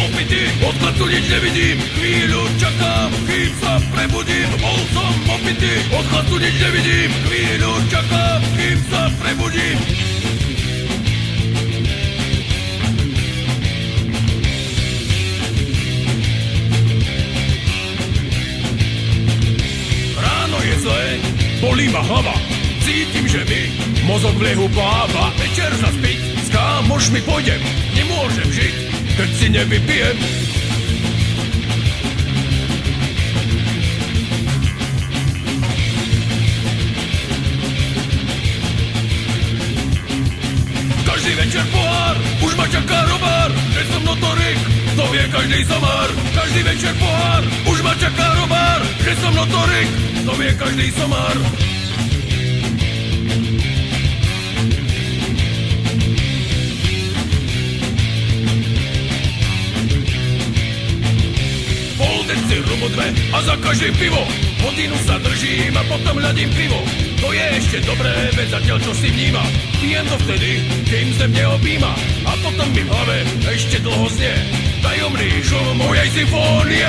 opitý, odklad tu nič nevidím. Chvíľu čakám, kým sa prebudím. Bol som opitý, odklad tu nič nevidím. Chvíľu čakám, kým sa prebudím. Ráno je zlé, bolí ma hlava. Cítim, že mi mozog v liehu pláva. Večer zaspiť, s kámošmi pôjdem. Nemôžem žiť, keď si nevypijem. Každý večer pohár, už ma čaká robár. Že som notorik, to vie každý somár. Každý večer pohár, už ma čaká robár. Že som notorik, to vie každý somár. Si rumu dve a za každým pivo. Hodinu sa držím a potom hľadím pivo. To je ešte dobré, veď zatiaľ čo si vníma. Pijem to vtedy, kým zem neobjíma. A potom mi v hlave ešte dlho znie tajomný šum mojej symfónie.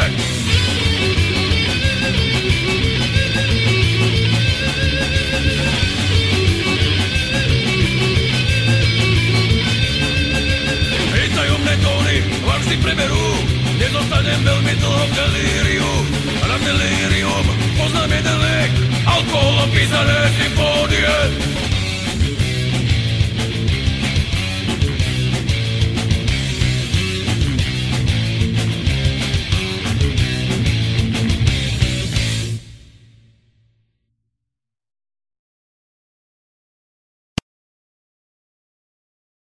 Hej, tajomné tóny vám vždy preberú. Nezostanem veľmi dlho v delíriu. A na delírium poznám jeden liek. Alkoholom písané symfónie.